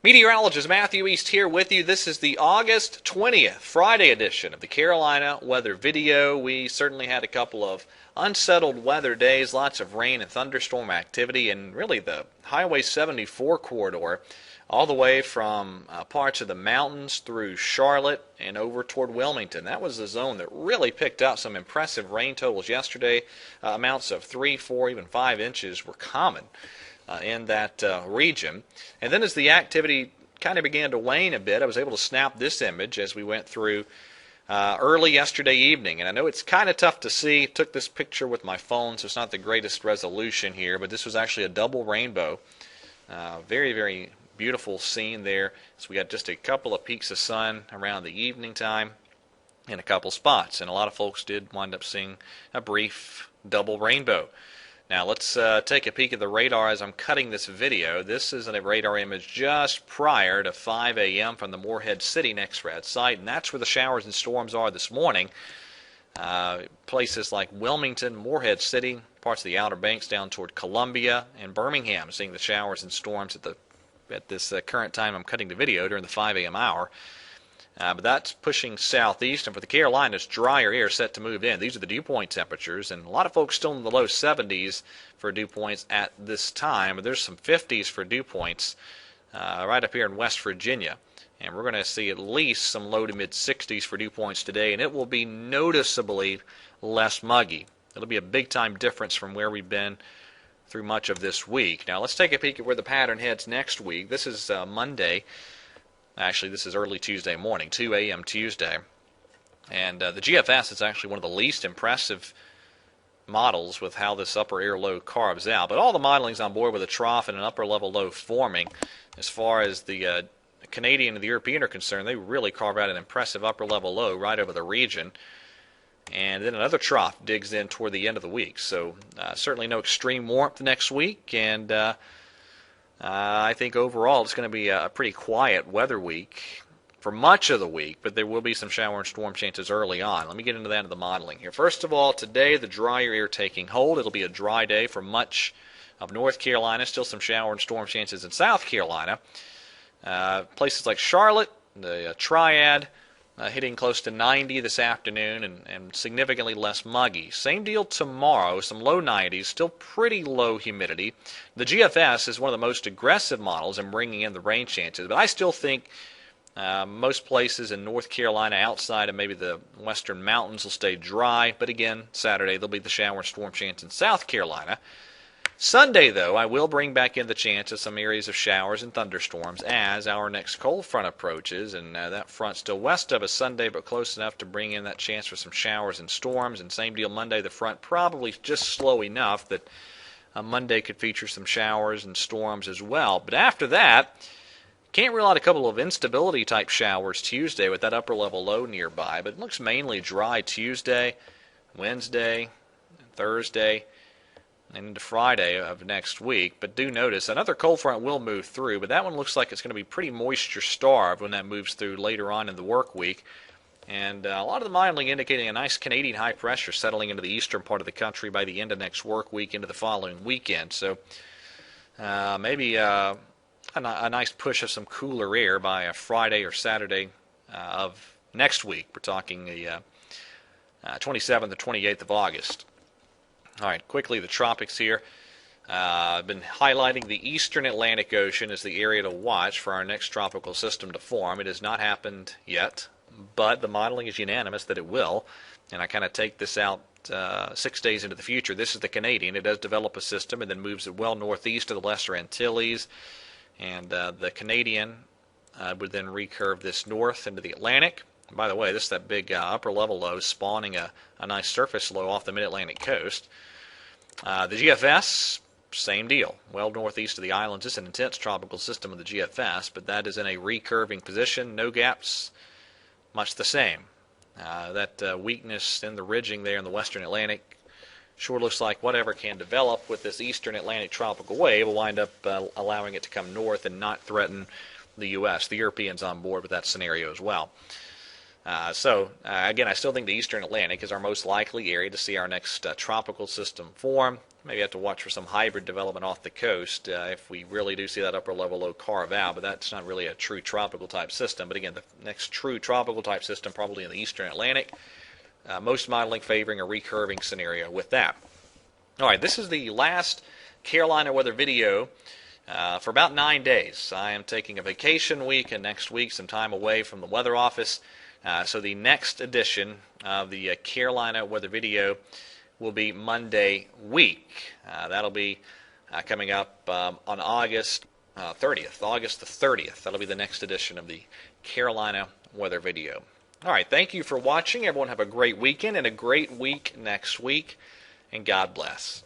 Meteorologist Matthew East here with you. This is the August 20th, Friday edition of the Carolina Weather Video. We certainly had a couple of unsettled weather days, lots of rain and thunderstorm activity, and really the Highway 74 corridor all the way from parts of the mountains through Charlotte and over toward Wilmington. That was the zone that really picked up some impressive rain totals yesterday. Amounts of 3, 4, even 5 inches were common in that region. And then as the activity kind of began to wane a bit, I was able to snap this image as we went through early yesterday evening. And I know it's kind of tough to see. Took this picture with my phone, so it's not the greatest resolution here, but this was actually a double rainbow. Very, very beautiful scene there. So we got just a couple of peaks of sun around the evening time in a couple spots. And a lot of folks did wind up seeing a brief double rainbow. Now let's take a peek at the radar as I'm cutting this video. This is a radar image just prior to 5 a.m. from the Morehead City NEXRAD site, and that's where the showers and storms are this morning. Places like Wilmington, Morehead City, parts of the Outer Banks down toward Columbia and Birmingham, seeing the showers and storms at this current time I'm cutting the video during the 5 a.m. hour. But that's pushing southeast, and for the Carolinas, drier air set to move in. These are the dew point temperatures, and a lot of folks still in the low 70s for dew points at this time. But there's some 50s for dew points right up here in West Virginia. And we're going to see at least some low to mid 60s for dew points today, and it will be noticeably less muggy. It'll be a big-time difference from where we've been through much of this week. Now let's take a peek at where the pattern heads next week. This is Monday. Actually, this is early Tuesday morning, 2 a.m. Tuesday. And the GFS is actually one of the least impressive models with how this upper air low carves out. But all the modeling's on board with a trough and an upper level low forming. As far as the Canadian and the European are concerned, they really carve out an impressive upper level low right over the region. And then another trough digs in toward the end of the week. So certainly no extreme warmth next week, and I think overall it's going to be a pretty quiet weather week for much of the week, but there will be some shower and storm chances early on. Let me get into that in the modeling here. First of all, today the drier air taking hold. It'll be a dry day for much of North Carolina. Still some shower and storm chances in South Carolina. Places like Charlotte, the Triad, hitting close to 90 this afternoon and significantly less muggy. Same deal tomorrow, some low 90s, still pretty low humidity. The GFS is one of the most aggressive models in bringing in the rain chances, but I still think most places in North Carolina outside of maybe the western mountains will stay dry, but again, Saturday there'll be the shower and storm chance in South Carolina. Sunday, though, I will bring back in the chance of some areas of showers and thunderstorms as our next cold front approaches, and that front still west of us Sunday, but close enough to bring in that chance for some showers and storms. And same deal Monday, the front probably just slow enough that Monday could feature some showers and storms as well. But after that, can't rule out a couple of instability-type showers Tuesday with that upper-level low nearby, but it looks mainly dry Tuesday, Wednesday, and Thursday, and into Friday of next week. But do notice another cold front will move through, but that one looks like it's going to be pretty moisture-starved when that moves through later on in the work week. And a lot of the modeling indicating a nice Canadian high pressure settling into the eastern part of the country by the end of next work week into the following weekend. So maybe a nice push of some cooler air by a Friday or Saturday of next week. We're talking the 27th or 28th of August. All right, quickly the tropics here. I've been highlighting the eastern Atlantic Ocean as the area to watch for our next tropical system to form. It has not happened yet, but the modeling is unanimous that it will. And I kind of take this out 6 days into the future. This is the Canadian. It does develop a system and then moves it well northeast to the Lesser Antilles. And the Canadian would then recurve this north into the Atlantic. And by the way, this is that big upper level low spawning a nice surface low off the mid-Atlantic coast. The GFS, same deal. Well northeast of the islands. It's an intense tropical system of the GFS, but that is in a recurving position. No gaps, much the same. That weakness in the ridging there in the western Atlantic sure looks like whatever can develop with this eastern Atlantic tropical wave will wind up allowing it to come north and not threaten the U.S. The Europeans on board with that scenario as well. Again, I still think the eastern Atlantic is our most likely area to see our next tropical system form. Maybe have to watch for some hybrid development off the coast if we really do see that upper level low carve out, but that's not really a true tropical type system. But again, the next true tropical type system probably in the eastern Atlantic. Most modeling favoring a recurving scenario with that. All right, this is the last Carolina weather video for about 9 days. I am taking a vacation week and next week some time away from the weather office. So the next edition of the Carolina weather video will be Monday week. That'll be coming up on August 30th. August the 30th. That'll be the next edition of the Carolina weather video. All right, thank you for watching. Everyone have a great weekend and a great week next week, and God bless.